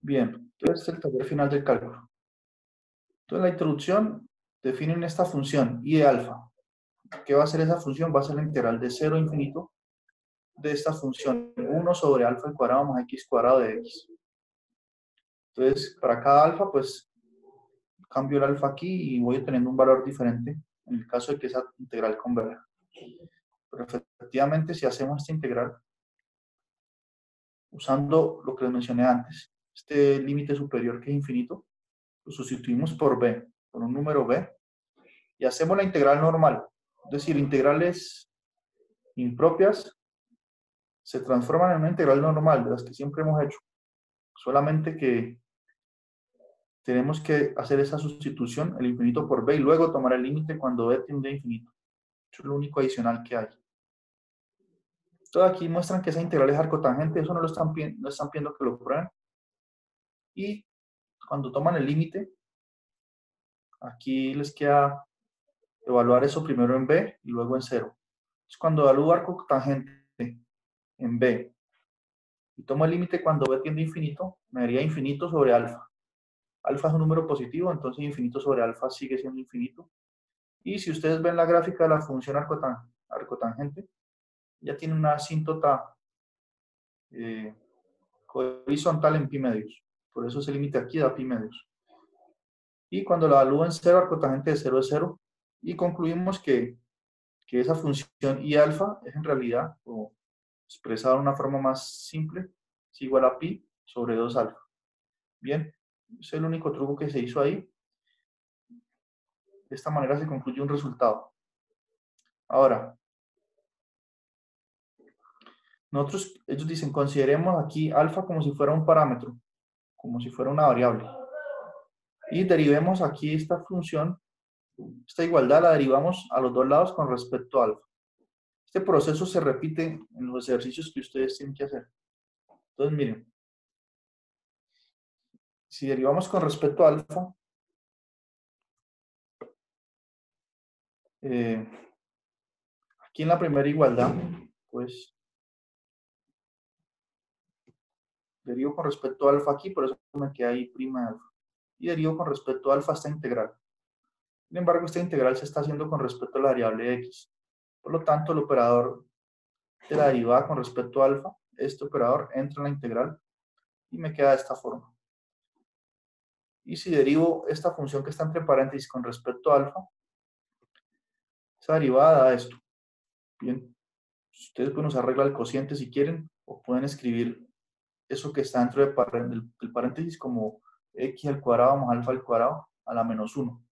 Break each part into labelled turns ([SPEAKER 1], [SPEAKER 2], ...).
[SPEAKER 1] Bien, entonces el taller final del cálculo. Entonces, en la introducción definen esta función y de alfa. ¿Qué va a ser esa función? Va a ser la integral de 0 a infinito de esta función 1 sobre alfa al cuadrado más x cuadrado de x. Entonces, para cada alfa, pues cambio el alfa aquí y voy obteniendo un valor diferente en el caso de que esa integral converja. Pero efectivamente, si hacemos esta integral usando lo que les mencioné antes, este límite superior que es infinito, lo sustituimos por b, por un número b, y hacemos la integral normal. Es decir, integrales impropias se transforman en una integral normal, de las que siempre hemos hecho. Solamente que tenemos que hacer esa sustitución, el infinito por b, y luego tomar el límite cuando b tiende a infinito. Eso es lo único adicional que hay. Entonces aquí muestran que esa integral es arcotangente, eso no están pidiendo que lo prueben. Y cuando toman el límite, aquí les queda evaluar eso primero en b y luego en 0. Entonces cuando evalúo arcotangente en b y tomo el límite cuando b tiende a infinito, me daría infinito sobre alfa. Alfa es un número positivo, entonces infinito sobre alfa sigue siendo infinito. Y si ustedes ven la gráfica de la función arcotangente, ya tiene una asíntota eh, horizontal en pi medios. Por eso ese límite aquí da pi medios. Y cuando la evalúo en 0, arcotangente de 0 es 0. Y concluimos que esa función i alfa es en realidad, o expresada de una forma más simple, es igual a pi sobre 2 alfa. Bien, ese es el único truco que se hizo ahí. De esta manera se concluye un resultado. Ahora, ellos dicen, consideremos aquí alfa como si fuera un parámetro, como si fuera una variable. Y derivemos aquí esta función, esta igualdad la derivamos a los dos lados con respecto a alfa. Este proceso se repite en los ejercicios que ustedes tienen que hacer. Entonces, miren, si derivamos con respecto a alfa, aquí en la primera igualdad, pues derivo con respecto a alfa aquí, por eso me queda ahí prima de alfa. Y derivo con respecto a alfa esta integral. Sin embargo, esta integral se está haciendo con respecto a la variable x. Por lo tanto, el operador de la derivada con respecto a alfa, este operador entra en la integral y me queda de esta forma. Y si derivo esta función que está entre paréntesis con respecto a alfa, esa derivada da esto. Bien, ustedes pueden usar regla del cociente si quieren, o pueden escribir eso que está dentro del paréntesis como x al cuadrado más alfa al cuadrado a la menos 1.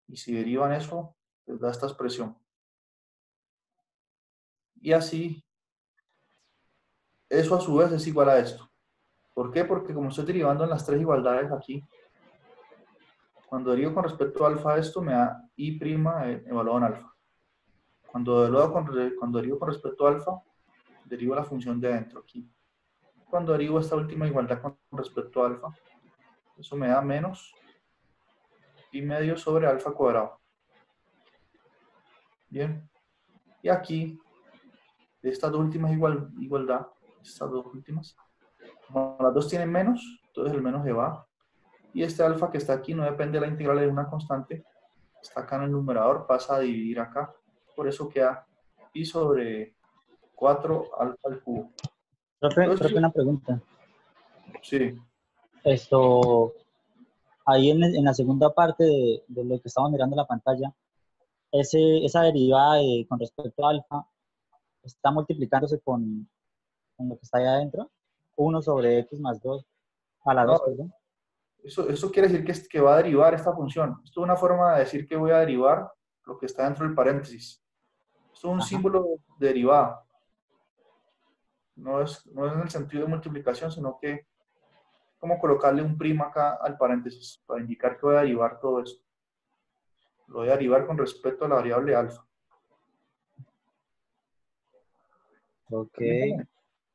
[SPEAKER 1] Y si derivan eso, les da esta expresión. Y así, eso a su vez es igual a esto. ¿Por qué? Porque como estoy derivando en las tres igualdades aquí, cuando derivo con respecto a alfa esto me da i' evaluado en alfa. Cuando derivo con respecto a alfa, derivo la función de adentro aquí. Cuando derivo esta última igualdad con respecto a alfa, eso me da menos pi medio sobre alfa cuadrado. Bien. Y aquí, de estas dos últimas igualdad, estas dos últimas, como las dos tienen menos, entonces el menos se va. Y este alfa que está aquí no depende de la integral de una constante, está acá en el numerador, pasa a dividir acá. Por eso queda pi sobre 4 alfa al cubo.
[SPEAKER 2] Profe,
[SPEAKER 1] Entonces,
[SPEAKER 2] una pregunta.
[SPEAKER 1] sí,
[SPEAKER 2] Esto, ahí en la segunda parte de lo que estamos mirando en la pantalla, esa derivada con respecto a alfa está multiplicándose con lo que está ahí adentro. 1 sobre x más 2 a la
[SPEAKER 1] no,
[SPEAKER 2] 2, perdón.
[SPEAKER 1] eso quiere decir que va a derivar esta función. Esto es una forma de decir que voy a derivar lo que está dentro del paréntesis. Esto es un
[SPEAKER 2] Ajá.
[SPEAKER 1] símbolo de derivada. No es en el sentido de multiplicación, sino que como colocarle un prima acá al paréntesis para indicar que voy a derivar todo esto. Lo voy a derivar con respecto a la variable alfa.
[SPEAKER 2] Ok.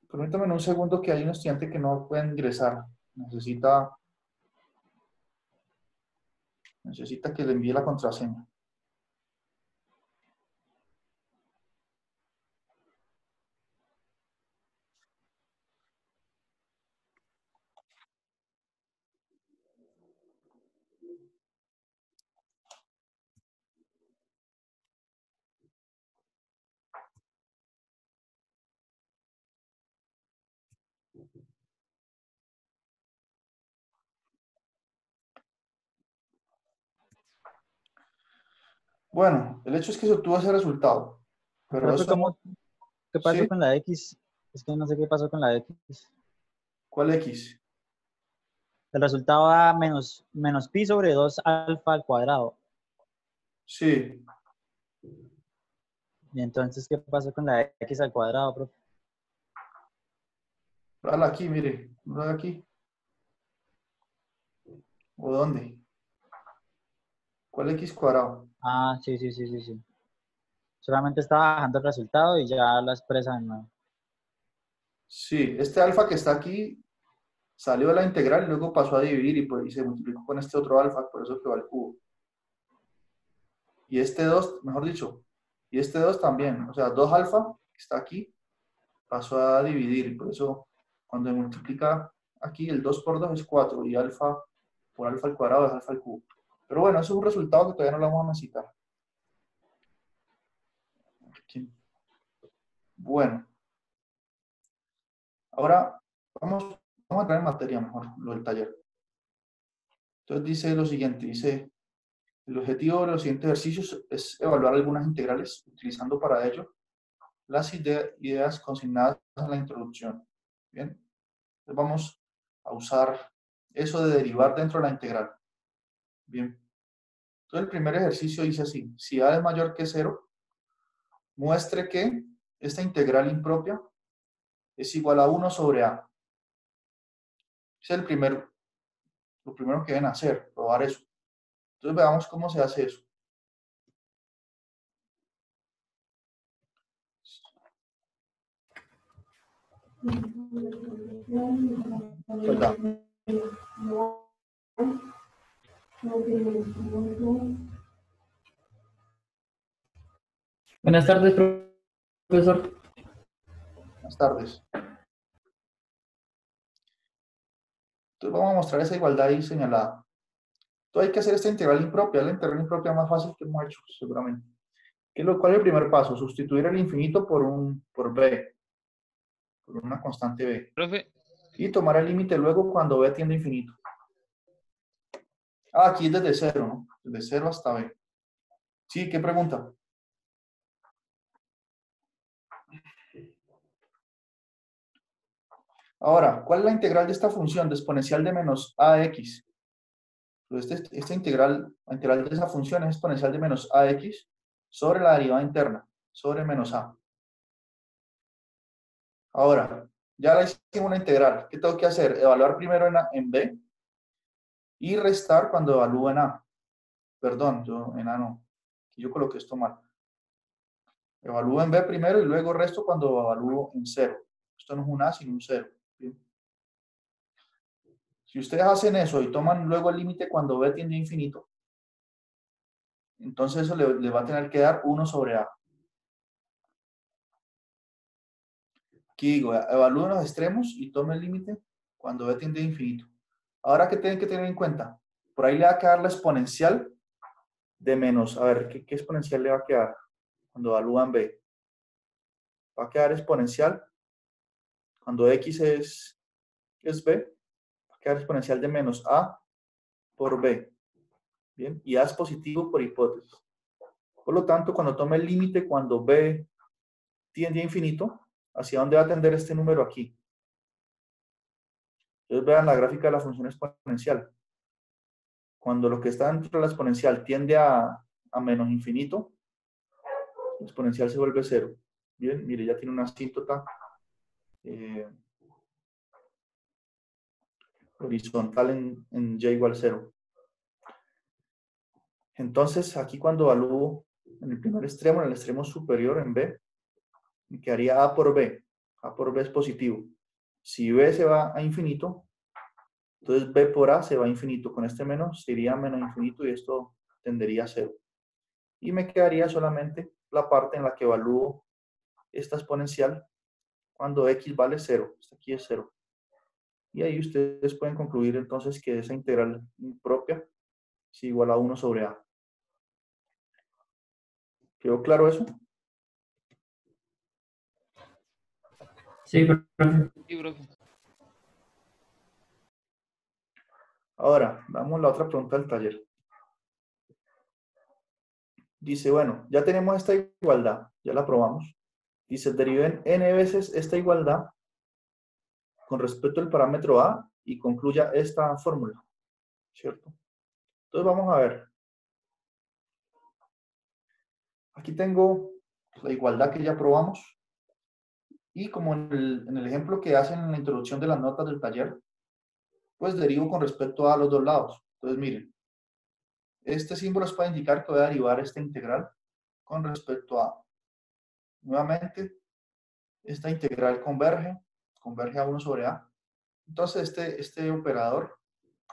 [SPEAKER 1] Permítame en un segundo que hay un estudiante que no puede ingresar. Necesita que le envíe la contraseña. Bueno, el hecho es que se obtuvo ese resultado, pero
[SPEAKER 2] Profe,
[SPEAKER 1] eso no,
[SPEAKER 2] ¿qué pasó
[SPEAKER 1] ¿sí?
[SPEAKER 2] con la X? Es que no sé qué pasó con la X.
[SPEAKER 1] ¿Cuál X?
[SPEAKER 2] El resultado da menos pi sobre 2 alfa al cuadrado.
[SPEAKER 1] Sí,
[SPEAKER 2] Y entonces, ¿qué pasó con la X al cuadrado, profe?
[SPEAKER 1] dale aquí, mire, dale aquí. ¿O dónde? ¿Cuál X cuadrado?
[SPEAKER 2] Ah, sí, sí, sí, sí, sí. Solamente estaba bajando el resultado y ya la expresa de nuevo.
[SPEAKER 1] Sí, este alfa que está aquí salió de la integral y luego pasó a dividir y, pues, y se multiplicó con este otro alfa, por eso quedó al cubo. Y este 2 mejor dicho, y este 2 también, o sea, 2 alfa que está aquí pasó a dividir y por eso cuando se multiplica aquí el 2 por 2 es 4 y alfa por alfa al cuadrado es alfa al cubo. Pero bueno, eso es un resultado que todavía no lo vamos a necesitar. Aquí. Bueno, ahora vamos a entrar en materia mejor, lo del taller. Entonces dice lo siguiente, dice, el objetivo de los siguientes ejercicios es evaluar algunas integrales utilizando para ello las ideas consignadas en la introducción. Bien, entonces vamos a usar eso de derivar dentro de la integral. Bien, entonces el primer ejercicio dice así, si a es mayor que 0, muestre que esta integral impropia es igual a 1 sobre a. Ese es lo primero que deben hacer, probar eso. Entonces veamos cómo se hace eso. Suelta.
[SPEAKER 3] Buenas tardes, profesor.
[SPEAKER 1] Buenas tardes. Entonces vamos a mostrar esa igualdad ahí señalada. Entonces hay que hacer esta integral impropia, la integral impropia más fácil que hemos hecho, seguramente. ¿Cuál es el primer paso? Sustituir el infinito por b, por una constante b.
[SPEAKER 3] Profe,
[SPEAKER 1] Y tomar el límite luego cuando b tiende a infinito. Ah, aquí es desde 0, ¿no? Desde 0 hasta b. Sí, ¿qué pregunta? Ahora, ¿cuál es la integral de esta función de exponencial de menos a de x? Pues esta integral, la integral de esa función es exponencial de menos a de x sobre la derivada interna, sobre menos a. Ahora, ya la hicimos una integral. ¿Qué tengo que hacer? Evaluar primero en b y restar cuando evalúo en a. Perdón, yo en a no. Yo coloqué esto mal. Evalúo en b primero y luego resto cuando evalúo en 0. Esto no es un a, sino un 0. ¿Bien? Si ustedes hacen eso y toman luego el límite cuando b tiende a infinito, entonces eso le va a tener que dar 1 sobre a. Aquí digo, evalúen los extremos y tomen el límite cuando b tiende a infinito. Ahora, ¿qué tienen que tener en cuenta? Por ahí le va a quedar la exponencial de menos. A ver, ¿qué exponencial le va a quedar cuando evalúan b? Va a quedar exponencial cuando x es b, va a quedar exponencial de menos a por b. Bien, y a es positivo por hipótesis. Por lo tanto, cuando tome el límite, cuando b tiende a infinito, ¿hacia dónde va a tender este número aquí? Entonces vean la gráfica de la función exponencial. Cuando lo que está dentro de la exponencial tiende a menos infinito, la exponencial se vuelve cero. Bien, mire, ya tiene una asíntota horizontal en y igual 0. Entonces, aquí cuando evalúo en el primer extremo, en el extremo superior, en b, me quedaría a por b. A por b es positivo. Si b se va a infinito, entonces b por a se va a infinito. Con este menos sería menos infinito y esto tendería a 0. Y me quedaría solamente la parte en la que evalúo esta exponencial cuando x vale 0. Esta aquí es 0. Y ahí ustedes pueden concluir entonces que esa integral impropia es igual a 1 sobre a. ¿Quedó claro eso?
[SPEAKER 3] Sí, profe.
[SPEAKER 4] Sí, profe.
[SPEAKER 1] Ahora, damos la otra pregunta del taller. dice, bueno, ya tenemos esta igualdad, ya la probamos. Dice, deriven n veces esta igualdad con respecto al parámetro a y concluya esta fórmula, ¿cierto? Entonces vamos a ver. Aquí tengo la igualdad que ya probamos. Y como en el ejemplo que hacen en la introducción de las notas del taller, pues derivo con respecto a los dos lados. Entonces miren, este símbolo es para indicar que voy a derivar esta integral con respecto a. Nuevamente, esta integral converge a 1 sobre a. Entonces este operador,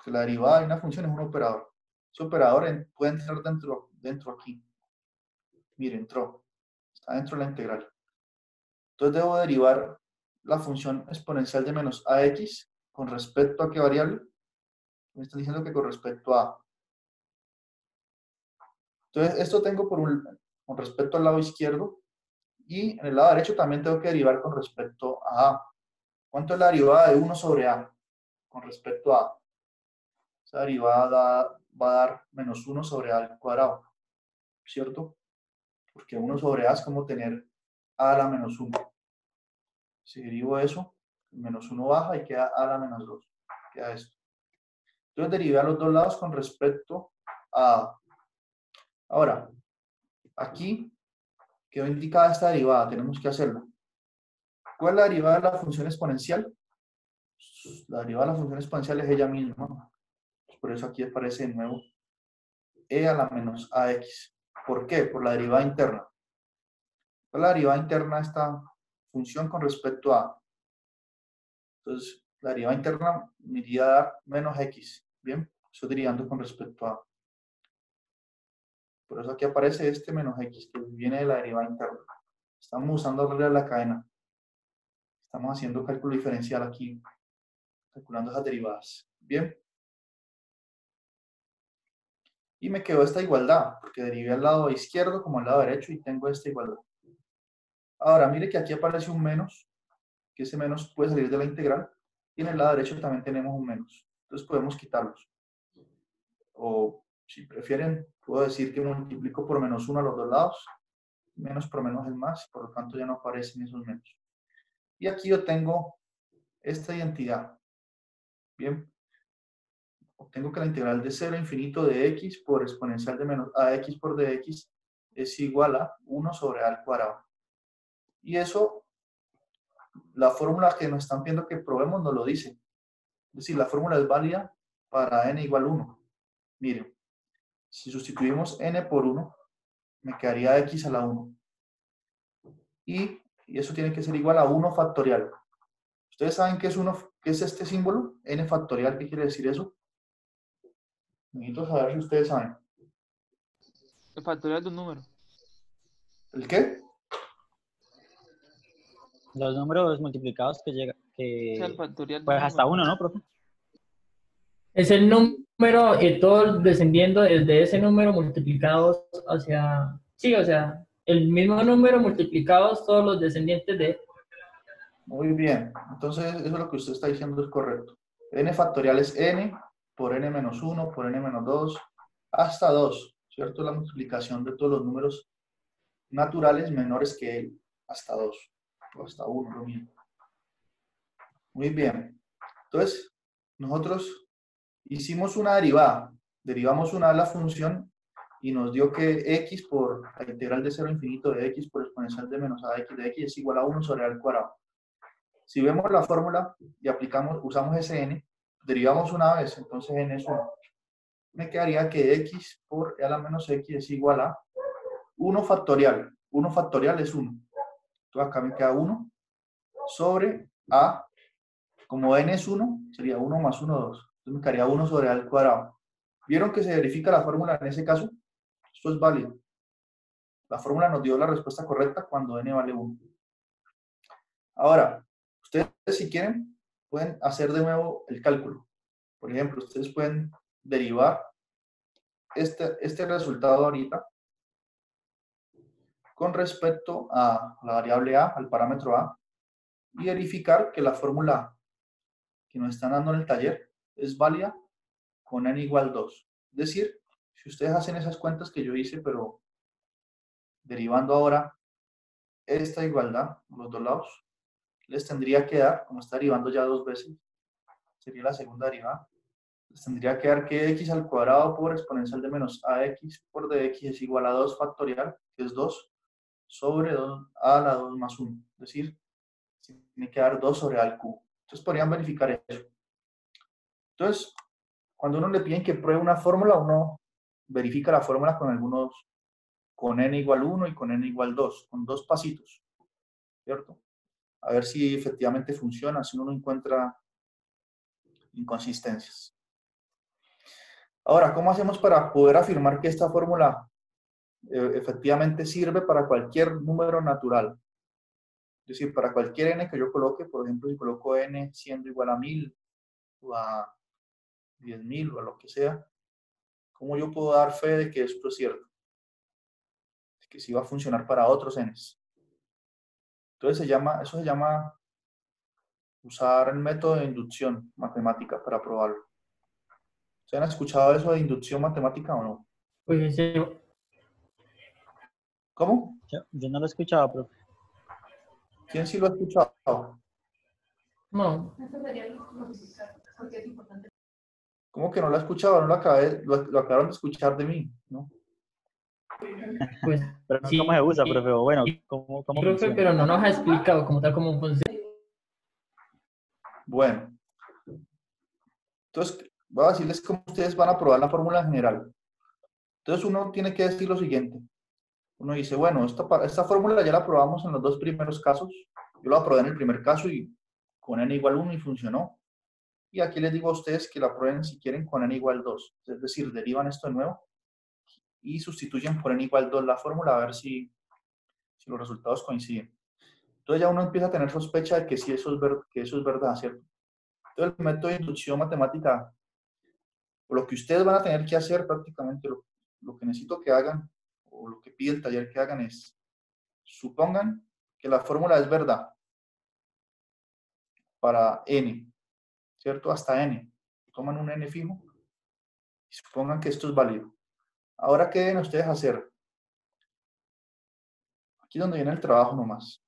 [SPEAKER 1] que la derivada de una función es un operador. Ese operador puede entrar dentro aquí. Miren, entró. Está dentro de la integral. Entonces debo derivar la función exponencial de menos ax con respecto a qué variable. Me están diciendo que con respecto a. Entonces esto tengo con respecto al lado izquierdo y en el lado derecho también tengo que derivar con respecto a a. ¿Cuánto es la derivada de 1 sobre a con respecto a a? Esa derivada va a dar menos 1 sobre a al cuadrado, ¿cierto? Porque 1 sobre a es como tener a a la menos 1. Si derivo eso, menos 1 baja y queda a a la menos 2. Queda esto. Entonces derivé a los dos lados con respecto a a. Ahora, aquí quedó indicada esta derivada, tenemos que hacerla. ¿Cuál es la derivada de la función exponencial? La derivada de la función exponencial es ella misma. Por eso aquí aparece de nuevo e a la menos ax. ¿Por qué? Por la derivada interna. ¿Cuál es la derivada interna de esta función con respecto a? Entonces, la derivada interna me iría a dar menos x. Bien, estoy derivando con respecto a. Por eso aquí aparece este menos x, que viene de la derivada interna. Estamos usando la regla de la cadena. Estamos haciendo cálculo diferencial aquí, calculando esas derivadas. Bien. Y me quedó esta igualdad, porque derivé al lado izquierdo como al lado derecho y tengo esta igualdad. Ahora, mire que aquí aparece un menos, que ese menos puede salir de la integral, y en el lado derecho también tenemos un menos. Entonces podemos quitarlos. O si prefieren, puedo decir que multiplico por menos 1 a los dos lados. Menos por menos es más, por lo tanto ya no aparecen esos menos. Y aquí yo tengo esta identidad. Bien. Obtengo que la integral de 0 a infinito de x por exponencial de menos ax por dx es igual a 1 sobre a al cuadrado. Y eso, la fórmula que nos están pidiendo que probemos nos lo dice. Es decir, la fórmula es válida para n igual 1. Miren, si sustituimos n por 1, me quedaría x a la 1. Y eso tiene que ser igual a 1 factorial. ¿Ustedes saben qué es este símbolo? N factorial, ¿qué quiere decir eso? Necesito saber si ustedes saben.
[SPEAKER 4] El factorial de un número.
[SPEAKER 1] ¿El qué?
[SPEAKER 2] Los números multiplicados que llegan,
[SPEAKER 4] O sea, el factorial de
[SPEAKER 2] pues
[SPEAKER 4] un
[SPEAKER 2] hasta
[SPEAKER 4] número.
[SPEAKER 2] 1, ¿no, profe?
[SPEAKER 3] Es el número y todos descendiendo desde ese número multiplicados hacia... Sí, o sea, el mismo número multiplicados todos los descendientes de...
[SPEAKER 1] Muy bien. Entonces, eso es lo que usted está diciendo es correcto. N factorial es n por n menos 1, por n menos 2, hasta 2, ¿cierto? La multiplicación de todos los números naturales menores que él, hasta 2, o hasta 1, lo mismo. Muy bien. Entonces, nosotros hicimos una derivada. Derivamos una de la función y nos dio que x por la integral de 0 a infinito de x por exponencial de menos ax de x es igual a 1 sobre a al cuadrado. Si vemos la fórmula y usamos ese n, derivamos una vez, entonces n es 1. Me quedaría que x por e a la menos x es igual a 1 factorial. 1 factorial es 1. Entonces acá me queda 1 sobre a, como n es 1, sería 1 más 1, 2. Entonces me quedaría 1 sobre a al cuadrado. ¿Vieron que se verifica la fórmula en ese caso? Esto es válido. La fórmula nos dio la respuesta correcta cuando n vale 1. Ahora, ustedes si quieren, pueden hacer de nuevo el cálculo. Por ejemplo, ustedes pueden derivar este resultado ahorita con respecto a la variable a, al parámetro a, y verificar que la fórmula que nos están dando en el taller es válida con n igual 2. Es decir, si ustedes hacen esas cuentas que yo hice, pero derivando ahora esta igualdad, los dos lados, les tendría que dar, como está derivando ya dos veces, sería la segunda derivada, les tendría que dar que x al cuadrado por exponencial de menos ax por dx es igual a 2 factorial, que es 2, sobre 2 a la 2 más 1. Es decir, tiene que dar 2 sobre a al cubo. Entonces podrían verificar eso. Entonces, cuando uno le piden que pruebe una fórmula, uno verifica la fórmula con algunos, con n igual 1 y con n igual 2, con dos pasitos, ¿cierto? A ver si efectivamente funciona, si uno no encuentra inconsistencias. Ahora, ¿cómo hacemos para poder afirmar que esta fórmula efectivamente sirve para cualquier número natural? Es decir, para cualquier n que yo coloque, por ejemplo, si coloco n siendo igual a 1000 o a 10.000 o a lo que sea, ¿cómo yo puedo dar fe de que esto es cierto? De que sí va a funcionar para otros n's. Entonces eso se llama usar el método de inducción matemática para probarlo. ¿Se han escuchado eso de inducción matemática o no?
[SPEAKER 3] Pues
[SPEAKER 1] ¿Cómo?
[SPEAKER 2] Yo no lo escuchaba, profe.
[SPEAKER 1] ¿Quién sí lo ha escuchado?
[SPEAKER 3] no,
[SPEAKER 1] ¿Cómo que no lo ha escuchado? No lo acabaron de escuchar de mí, ¿no?
[SPEAKER 3] pues
[SPEAKER 2] Pero no, ¿cómo
[SPEAKER 3] sí,
[SPEAKER 2] se usa, profe? O bueno, ¿cómo
[SPEAKER 3] profe,
[SPEAKER 2] funciona?
[SPEAKER 3] pero no nos ha explicado como tal cómo funciona.
[SPEAKER 1] Bueno, entonces voy a decirles cómo ustedes van a probar la fórmula general. Entonces uno tiene que decir lo siguiente. Uno dice, bueno, esta fórmula ya la probamos en los dos primeros casos. Yo la probé en el primer caso y con n igual 1 y funcionó. Y aquí les digo a ustedes que la prueben si quieren con n igual 2. Es decir, derivan esto de nuevo y sustituyen por n igual 2 la fórmula a ver si los resultados coinciden. Entonces ya uno empieza a tener sospecha de que sí que eso es verdad, ¿cierto? Entonces el método de inducción matemática, lo que ustedes van a tener que hacer prácticamente, lo que necesito que hagan, o lo que pide el taller que hagan es, supongan que la fórmula es verdad para n, ¿cierto? Hasta n. Toman un n fijo y supongan que esto es válido. Ahora, ¿qué deben ustedes hacer? Aquí es donde viene el trabajo nomás.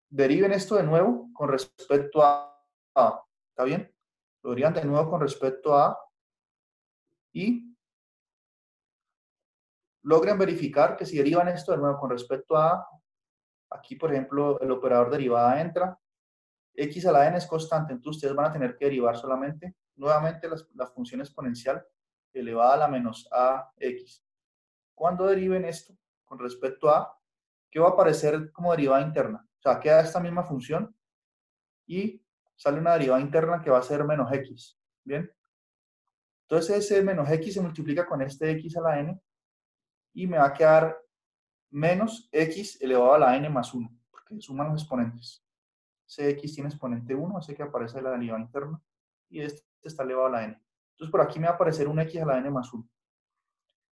[SPEAKER 1] Deriven esto de nuevo con respecto a A. ¿Está bien? Lo derivan de nuevo con respecto a A y logren verificar que si derivan esto de nuevo con respecto a A, aquí, por ejemplo, el operador derivada entra, x a la n es constante, entonces ustedes van a tener que derivar solamente, nuevamente, la función exponencial elevada a la menos ax. Cuando deriven esto con respecto a, ¿qué va a aparecer como derivada interna? O sea, queda esta misma función y sale una derivada interna que va a ser menos x. ¿Bien? Entonces ese menos x se multiplica con este x a la n y me va a quedar menos x elevado a la n más 1, porque suman los exponentes. Ese x tiene exponente 1, ese que aparece en la derivada interna, y este está elevado a la n. Entonces por aquí me va a aparecer un x a la n más 1.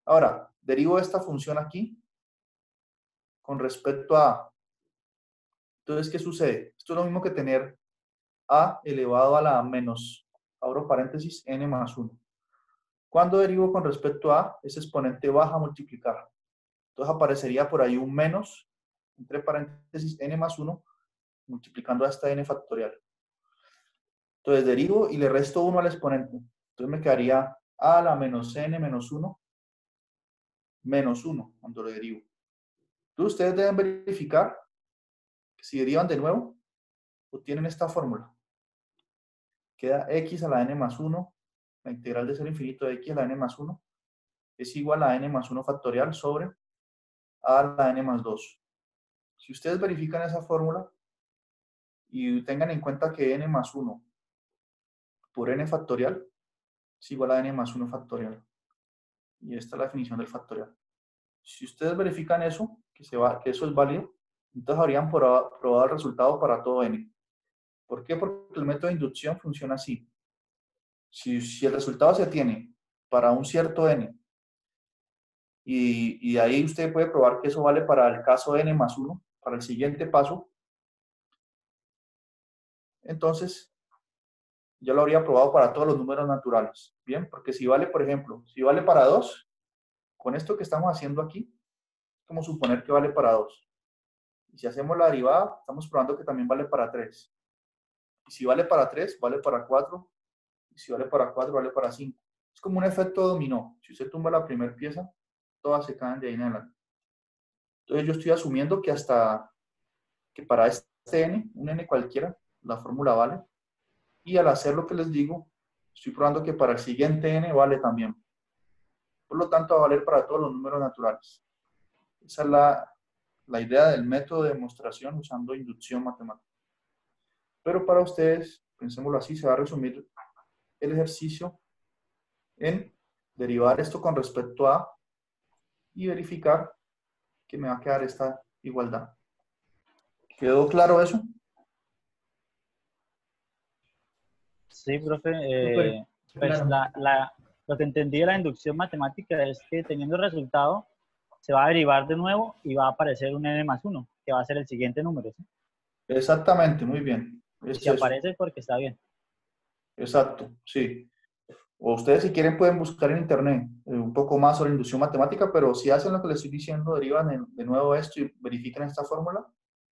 [SPEAKER 1] Ahora, derivo esta función aquí con respecto a... Entonces, ¿qué sucede? Esto es lo mismo que tener a elevado a la menos, abro paréntesis, n más 1. Cuando derivo con respecto a, ese exponente baja a multiplicar. Entonces aparecería por ahí un menos, entre paréntesis, n más 1, multiplicando a esta n factorial. Entonces derivo y le resto 1 al exponente. Entonces me quedaría a la menos n menos 1, menos 1 cuando lo derivo. Entonces ustedes deben verificar que si derivan de nuevo, obtienen esta fórmula. Queda x a la n más 1, la integral de 0 infinito de x a la n más 1, es igual a n más 1 factorial sobre a la n más 2. Si ustedes verifican esa fórmula y tengan en cuenta que n más 1 por n factorial es igual a n más 1 factorial. Y esta es la definición del factorial. Si ustedes verifican eso, que eso es válido, entonces habrían probado el resultado para todo n. ¿Por qué? Porque el método de inducción funciona así. Si el resultado se tiene para un cierto n, y de ahí usted puede probar que eso vale para el caso n más 1, para el siguiente paso, entonces ya lo habría probado para todos los números naturales. Bien, porque si vale, por ejemplo, si vale para 2, con esto que estamos haciendo aquí, como suponer que vale para 2. Y si hacemos la derivada, estamos probando que también vale para 3. Y si vale para 3, vale para 4. Y si vale para 4, vale para 5. Es como un efecto dominó. Si usted tumba la primera pieza, todas se caen de ahí en adelante. Entonces yo estoy asumiendo que para este n, un n cualquiera, la fórmula vale. Y al hacer lo que les digo, estoy probando que para el siguiente n vale también. Por lo tanto, va a valer para todos los números naturales. Esa es la idea del método de demostración usando inducción matemática. Pero para ustedes, pensémoslo así, se va a resumir el ejercicio en derivar esto con respecto a y verificar que me va a quedar esta igualdad. ¿Quedó claro eso?
[SPEAKER 2] Sí, profe.
[SPEAKER 3] Súper
[SPEAKER 2] Pues
[SPEAKER 3] claro.
[SPEAKER 2] lo que entendí de la inducción matemática es que teniendo el resultado se va a derivar de nuevo y va a aparecer un n más 1, que va a ser el siguiente número, ¿sí?
[SPEAKER 1] Exactamente, muy bien.
[SPEAKER 2] Y
[SPEAKER 1] Es
[SPEAKER 2] si
[SPEAKER 1] eso.
[SPEAKER 2] aparece es porque está bien.
[SPEAKER 1] Exacto, sí. O ustedes si quieren pueden buscar en internet un poco más sobre inducción matemática, pero si hacen lo que les estoy diciendo, derivan de nuevo esto y verifican esta fórmula,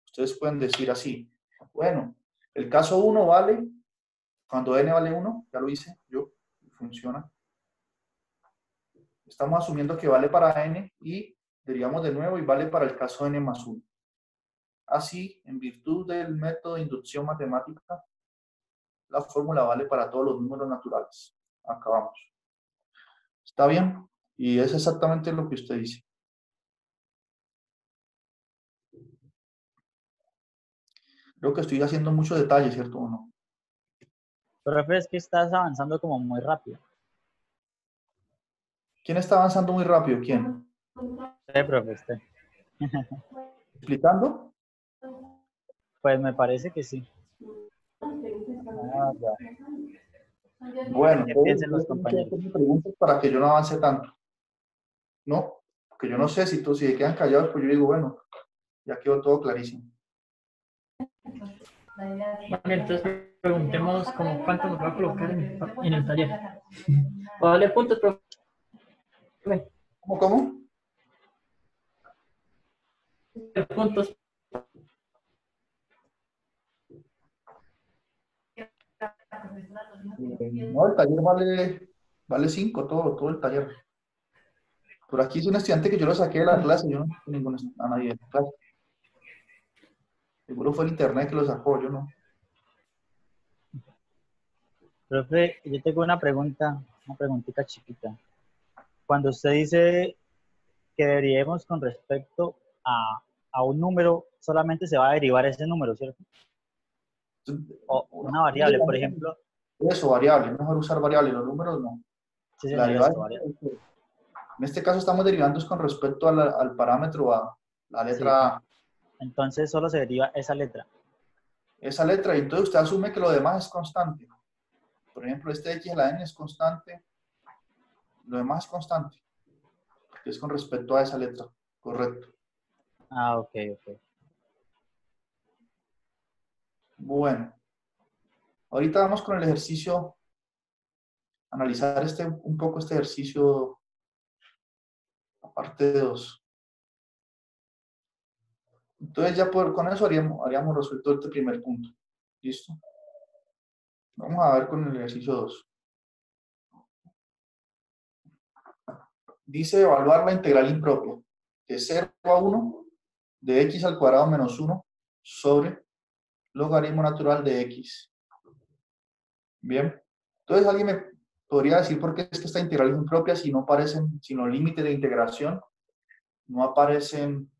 [SPEAKER 1] ustedes pueden decir así, bueno, el caso 1 vale, cuando n vale 1, ya lo hice yo, funciona. Estamos asumiendo que vale para n y derivamos de nuevo y vale para el caso n más 1. Así, en virtud del método de inducción matemática, la fórmula vale para todos los números naturales. Acabamos. ¿Está bien? Y es exactamente lo que usted dice. Creo que estoy haciendo mucho detalle, ¿cierto o no?
[SPEAKER 2] Profe, es que estás avanzando como muy rápido.
[SPEAKER 1] ¿Quién está avanzando muy rápido? ¿Quién?
[SPEAKER 2] Profe, usted.
[SPEAKER 1] ¿Explicando?
[SPEAKER 2] Pues me parece que sí.
[SPEAKER 1] Ah, ya. Bueno,
[SPEAKER 2] ¿Qué
[SPEAKER 1] entonces
[SPEAKER 2] piensan los
[SPEAKER 1] ustedes tienen que
[SPEAKER 2] compañeros?
[SPEAKER 1] hacerme preguntas para que yo no avance tanto. ¿No? Porque yo no sé si se quedan callados, pues yo digo, bueno, ya quedó todo clarísimo.
[SPEAKER 3] Vale, entonces preguntemos como cuánto nos va a colocar en el taller. ¿Va a darle puntos, profe?
[SPEAKER 1] ¿Cómo?
[SPEAKER 3] Puntos.
[SPEAKER 1] No, el taller vale 5, todo el taller. Por aquí es un estudiante que yo lo saqué de la clase, yo no tengo a nadie de la clase. Seguro fue el internet que lo sacó, yo no.
[SPEAKER 2] Profe, yo tengo una preguntita chiquita. Cuando usted dice que derivemos con respecto a un número, solamente se va a derivar ese número, ¿cierto? O una variable, por ejemplo.
[SPEAKER 1] Eso, variable, es mejor usar variable, los números no.
[SPEAKER 2] Sí,
[SPEAKER 1] La
[SPEAKER 2] señor,
[SPEAKER 1] derivada,
[SPEAKER 2] eso, variable.
[SPEAKER 1] en este caso estamos derivando con respecto al parámetro A, la
[SPEAKER 2] Sí,
[SPEAKER 1] letra A.
[SPEAKER 2] entonces solo se deriva esa letra.
[SPEAKER 1] Esa letra, y entonces usted asume que lo demás es constante. Por ejemplo, este X a la N es constante, lo demás es constante, porque es con respecto a esa letra, correcto.
[SPEAKER 2] Ah, ok.
[SPEAKER 1] Bueno, ahorita vamos con el ejercicio, analizar un poco este ejercicio, la parte 2. Entonces ya con eso haríamos resuelto este primer punto. ¿Listo? Vamos a ver con el ejercicio 2. Dice evaluar la integral impropia de 0 a 1 de x al cuadrado menos 1 sobre logaritmo natural de x. Bien. Entonces alguien me podría decir por qué es que esta integral es impropia si no aparecen, si los límites de integración no aparecen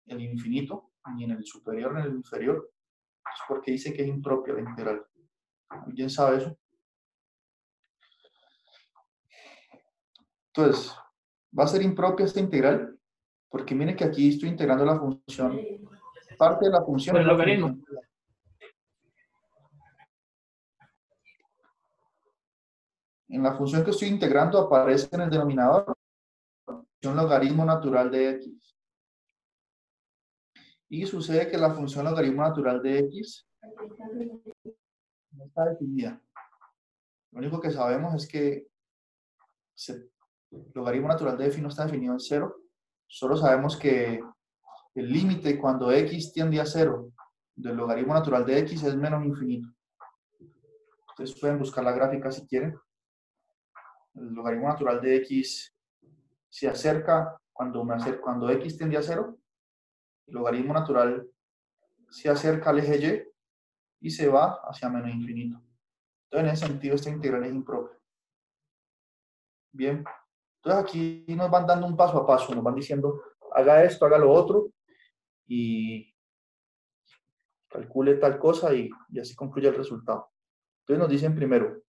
[SPEAKER 1] en el infinito, ni en el superior ni en el inferior. Es porque dice que es impropia la integral. ¿Alguien sabe eso? Entonces, va a ser impropia esta integral, porque miren que aquí estoy integrando la función. Parte de la función
[SPEAKER 3] Por
[SPEAKER 1] es
[SPEAKER 3] el
[SPEAKER 1] la
[SPEAKER 3] logaritmo.
[SPEAKER 1] función. En la función que estoy integrando aparece en el denominador un logaritmo natural de x. Y sucede que la función logaritmo natural de x no está definida. Lo único que sabemos es que el logaritmo natural de f no está definido en 0 Solo sabemos que el límite cuando x tiende a 0 del logaritmo natural de x es menos infinito. Ustedes pueden buscar la gráfica si quieren. El logaritmo natural de x se acerca cuando x tiende a 0. El logaritmo natural se acerca al eje y se va hacia menos infinito. Entonces, en ese sentido, esta integral es impropia. Bien. Entonces, aquí nos van dando un paso a paso. Nos van diciendo, haga esto, haga lo otro, y calcule tal cosa, y así concluye el resultado. Entonces, nos dicen primero,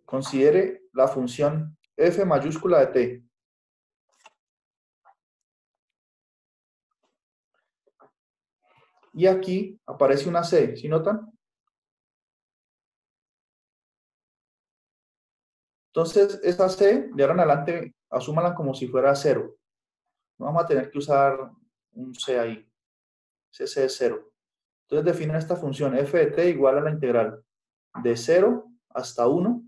[SPEAKER 1] considere la función f mayúscula de t. Y aquí aparece una c, ¿sí notan? Entonces, esta c, de ahora en adelante, asúmala como si fuera 0. No vamos a tener que usar un c ahí. Ese c es 0. Entonces, define esta función f de t igual a la integral de 0 hasta 1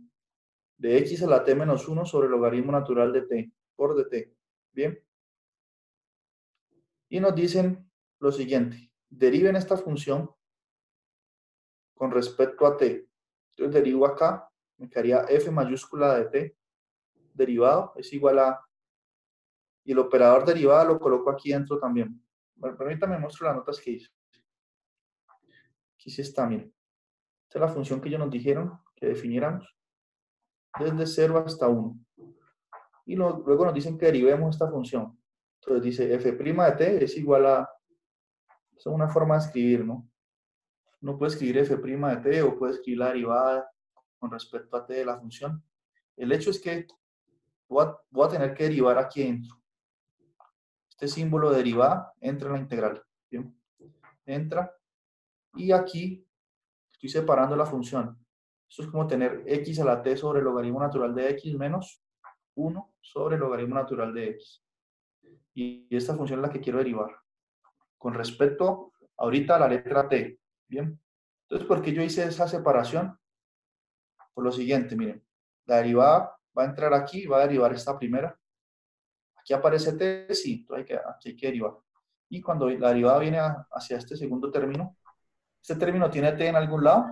[SPEAKER 1] de x a la t menos 1 sobre el logaritmo natural de t por dt. Bien. Y nos dicen lo siguiente. Deriven esta función con respecto a t. Entonces, derivo acá. Me quedaría f mayúscula de t derivado es igual a, y el operador derivada lo coloco aquí dentro también. Bueno, permítame muestro las notas que hice. Aquí sí está, miren. Esta es la función que ellos nos dijeron que definiéramos desde 0 hasta 1. Y luego nos dicen que derivemos esta función. Entonces dice f' de t es igual a, esa es una forma de escribir, ¿no? Uno puede escribir f' de t o puede escribir la derivada con respecto a t de la función. El hecho es que voy a tener que derivar aquí dentro. Este símbolo de derivada entra en la integral. ¿Bien? Entra. Y aquí estoy separando la función. Esto es como tener x a la t sobre el logaritmo natural de x menos 1 sobre el logaritmo natural de x. Y esta función es la que quiero derivar. Con respecto ahorita a la letra t. ¿Bien? Entonces, ¿por qué yo hice esa separación? Por lo siguiente, miren. La derivada va a entrar aquí y va a derivar esta primera. Aquí aparece t, sí, entonces aquí hay que derivar. Y cuando la derivada viene hacia este segundo término, ¿este término tiene t en algún lado?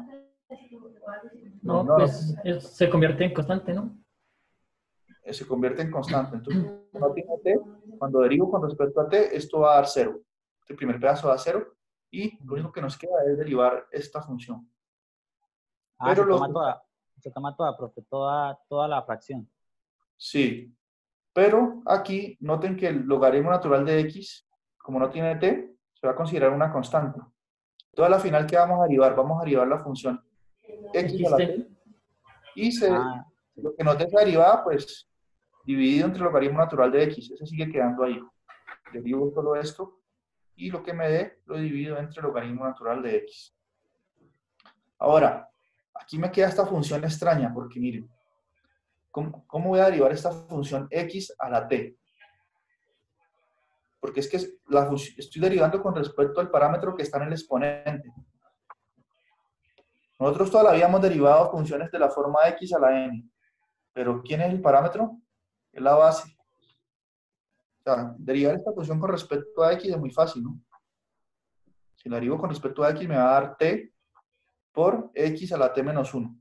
[SPEAKER 3] No, pues se convierte en constante, ¿no?
[SPEAKER 1] Se convierte en constante. Entonces, no tiene t. Cuando derivo con respecto a t, esto va a dar 0. Este primer pedazo da 0. Y lo único que nos queda es derivar esta función.
[SPEAKER 2] Ah, se toma toda, profe, toda la fracción.
[SPEAKER 1] Sí. Pero aquí, noten que el logaritmo natural de x, como no tiene t, se va a considerar una constante. Entonces, a la final, ¿qué vamos a derivar? Vamos a derivar la función x a la t. Y lo que nos dé esa derivada, pues, dividido entre el logaritmo natural de x. Ese sigue quedando ahí. Derivo solo esto. Y lo que me dé, lo divido entre el logaritmo natural de x. Ahora, aquí me queda esta función extraña, porque miren, ¿cómo voy a derivar esta función x a la t? Porque es que estoy derivando con respecto al parámetro que está en el exponente. Nosotros todavía habíamos derivado funciones de la forma x a la n, pero ¿quién es el parámetro? Es la base. O sea, derivar esta función con respecto a x es muy fácil, ¿no? Si la derivo con respecto a x me va a dar t por x a la t menos 1.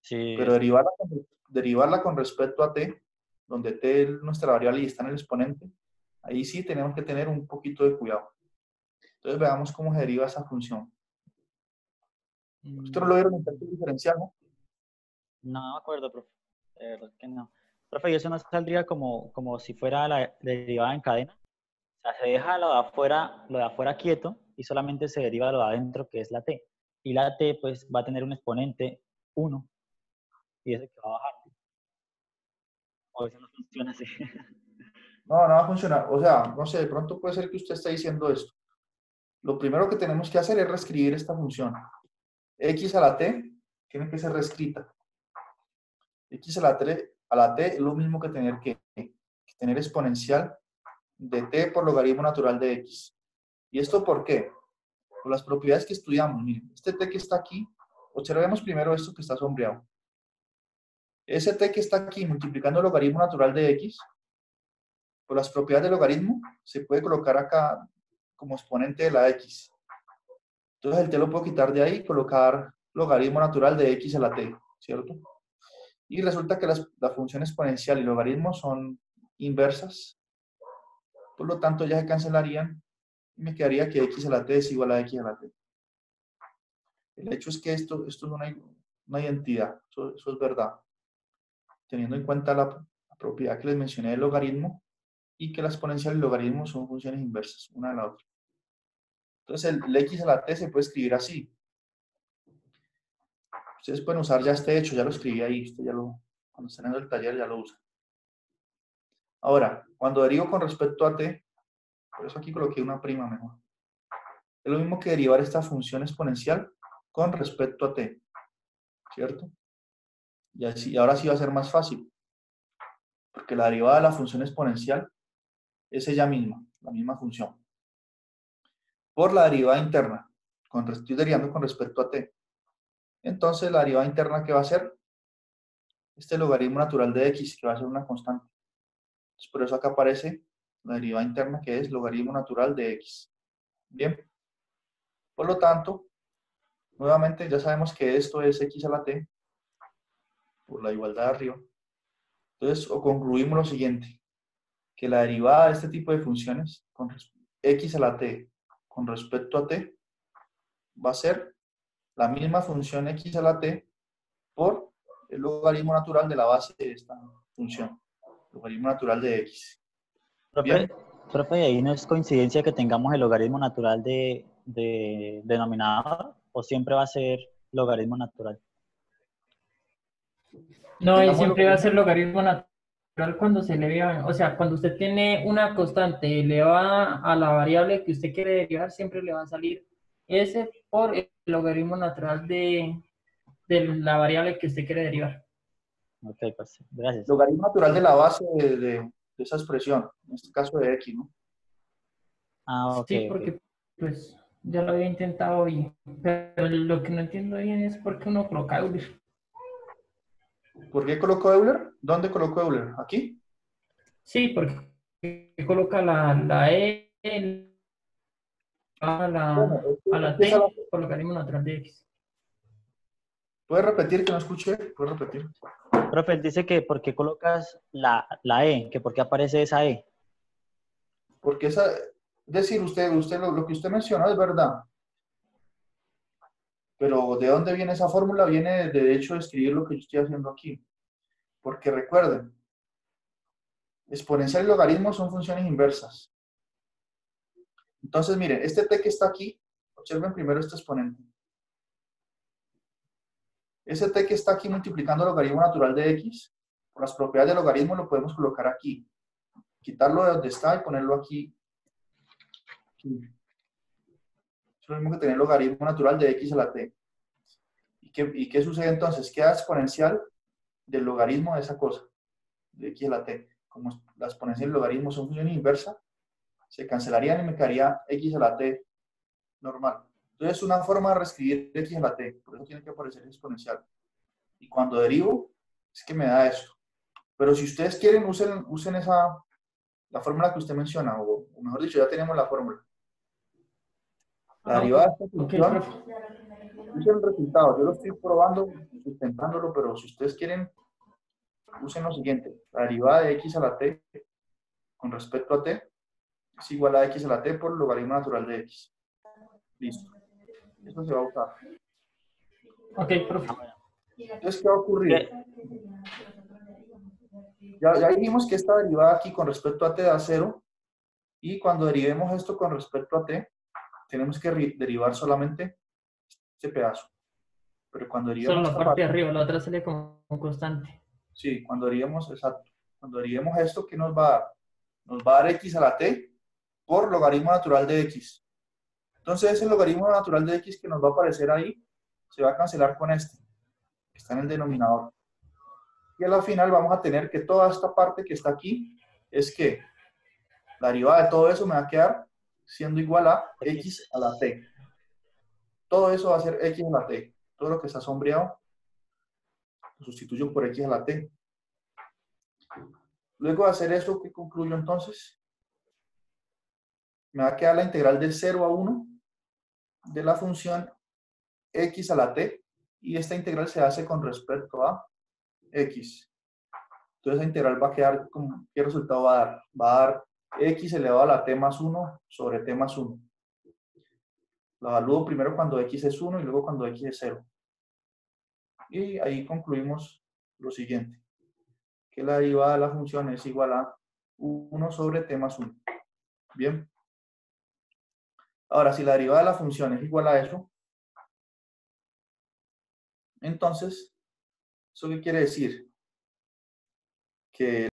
[SPEAKER 2] Sí.
[SPEAKER 1] Pero derivarla con respecto a t, donde t es nuestra variable y está en el exponente, ahí sí tenemos que tener un poquito de cuidado. Entonces veamos cómo se deriva esa función. Ustedes no lo vieron en cálculo diferencial, ¿no?
[SPEAKER 2] No me acuerdo, profe. De verdad que no. Profe, ¿y eso no saldría como si fuera la derivada en cadena? O sea, se deja lo de afuera quieto y solamente se deriva lo de adentro, que es la t. Y la t, pues, va a tener un exponente 1. Y ese que va a bajar. O eso no funciona así.
[SPEAKER 1] No, no va a funcionar. O sea, no sé, de pronto puede ser que usted esté diciendo esto. Lo primero que tenemos que hacer es reescribir esta función. X a la t tiene que ser reescrita. X a la t es lo mismo que tener tener exponencial de t por logaritmo natural de x. ¿Y esto por qué? Por las propiedades que estudiamos. Miren, este t que está aquí, observemos primero esto que está sombreado. Ese t que está aquí multiplicando el logaritmo natural de x por las propiedades del logaritmo, se puede colocar acá como exponente de la x. Entonces el t lo puedo quitar de ahí y colocar logaritmo natural de x a la t, ¿cierto? Y resulta que la función exponencial y logaritmo son inversas. Por lo tanto, ya se cancelarían y me quedaría que x a la t es igual a x a la t. El hecho es que esto es una identidad, eso es verdad. Teniendo en cuenta la propiedad que les mencioné del logaritmo y que la exponencial y el logaritmo son funciones inversas, una de la otra. Entonces, el x a la t se puede escribir así. Ustedes pueden usar ya este hecho, ya lo escribí ahí, usted ya cuando estén en el taller ya lo usan. Ahora, cuando derivo con respecto a t, por eso aquí coloqué una prima mejor. Es lo mismo que derivar esta función exponencial con respecto a t, ¿cierto? Y ahora sí va a ser más fácil, porque la derivada de la función exponencial es ella misma, la misma función, por la derivada interna, estoy derivando con respecto a t. Entonces, la derivada interna, ¿qué va a ser? Este logaritmo natural de x, que va a ser una constante. Entonces, por eso acá aparece la derivada interna, que es logaritmo natural de x. Bien. Por lo tanto, nuevamente ya sabemos que esto es x a la t, por la igualdad de arriba. Entonces, o concluimos lo siguiente, que la derivada de este tipo de funciones, con x a la t con respecto a t, va a ser la misma función x a la t por el logaritmo natural de la base de esta función, logaritmo natural de x.
[SPEAKER 2] Profe,
[SPEAKER 1] Bien,
[SPEAKER 2] profe, ¿ahí no es coincidencia que tengamos el logaritmo natural de denominador o siempre va a ser logaritmo natural?
[SPEAKER 3] No, y
[SPEAKER 1] tengamos el
[SPEAKER 3] siempre va a
[SPEAKER 1] logaritmo,
[SPEAKER 3] ser logaritmo natural cuando se eleva, o sea, cuando usted tiene una constante elevada a la variable que usted quiere derivar, siempre le va a salir S por el logaritmo natural de la variable que usted quiere derivar.
[SPEAKER 2] Ok, pues, gracias.
[SPEAKER 1] logaritmo natural de la base de esa expresión, en este caso de x, ¿no?
[SPEAKER 2] Ah, ok,
[SPEAKER 3] Sí,
[SPEAKER 2] ok.
[SPEAKER 3] porque pues ya lo había intentado y pero lo que no entiendo bien es por qué uno coloca Euler.
[SPEAKER 1] ¿Por qué colocó Euler? ¿Dónde colocó Euler? ¿Aquí?
[SPEAKER 3] Sí, porque coloca la E
[SPEAKER 1] Bueno,
[SPEAKER 3] a
[SPEAKER 1] es
[SPEAKER 3] la
[SPEAKER 1] que esa
[SPEAKER 3] T por logaritmo natural de X.
[SPEAKER 1] ¿Puedes repetir que no escuché? ¿Puedes repetir?
[SPEAKER 2] Profe, él dice que ¿por qué colocas la E? Que ¿por qué aparece esa E?
[SPEAKER 1] Porque esa, es decir, lo que usted mencionó es verdad, pero ¿de dónde viene esa fórmula? Viene de hecho de escribir lo que yo estoy haciendo aquí. Porque recuerden, exponencial y logaritmo son funciones inversas. Entonces, miren, este t que está aquí, observen primero este exponente. Ese t que está aquí multiplicando el logaritmo natural de x, por las propiedades del logaritmo lo podemos colocar aquí. Quitarlo de donde está y ponerlo aquí. Es lo mismo que tener el logaritmo natural de x a la t. ¿Y qué sucede entonces? Queda exponencial del logaritmo de esa cosa, de x a la t. Como la exponencial y el logaritmo son funciones inversas, se cancelarían y me quedaría x a la t normal. Entonces es una forma de reescribir x a la t, por eso tiene que aparecer exponencial. Y cuando derivo, es que me da esto. Pero si ustedes quieren, usen la fórmula que usted menciona, o mejor dicho, ya tenemos la fórmula. La
[SPEAKER 3] Ah,
[SPEAKER 1] derivada de esta
[SPEAKER 3] ok,
[SPEAKER 1] función,
[SPEAKER 3] profe.
[SPEAKER 1] usen el resultado. Yo lo estoy probando, sustentándolo, pero si ustedes quieren, usen lo siguiente. La derivada de x a la t con respecto a t es igual a x a la t por el logaritmo natural de x. Listo. Eso se va a usar.
[SPEAKER 3] Ok, profe.
[SPEAKER 1] Entonces, ¿qué va a ocurrir?
[SPEAKER 2] ¿Qué?
[SPEAKER 1] Ya dijimos que esta derivada aquí con respecto a t da 0, y cuando derivemos esto con respecto a t, tenemos que derivar solamente este pedazo. Pero cuando
[SPEAKER 3] Solo
[SPEAKER 1] derivemos
[SPEAKER 3] la
[SPEAKER 1] esta
[SPEAKER 3] parte de
[SPEAKER 1] parte,
[SPEAKER 3] arriba, la otra sale como constante.
[SPEAKER 1] sí, cuando derivemos, exacto, cuando derivemos esto, ¿qué nos va a dar? Nos va a dar x a la t por logaritmo natural de x. Entonces, ese logaritmo natural de x que nos va a aparecer ahí, se va a cancelar con este, que está en el denominador. Y a la final vamos a tener que toda esta parte que está aquí, es que la derivada de todo eso me va a quedar siendo igual a x a la t. Todo eso va a ser x a la t. Todo lo que está sombreado lo sustituyo por x a la t. Luego de hacer eso, ¿qué concluyo entonces? Me va a quedar la integral de 0 a 1 de la función x a la t, y esta integral se hace con respecto a x. Entonces, esa integral va a quedar, ¿qué resultado va a dar? Va a dar x elevado a la t más 1 sobre t más 1. Lo evalúo primero cuando x es 1 y luego cuando x es 0. Y ahí concluimos lo siguiente, que la derivada de la función es igual a 1 sobre t más 1. Bien. Ahora, si la derivada de la función es igual a eso, entonces, ¿eso qué quiere decir? Que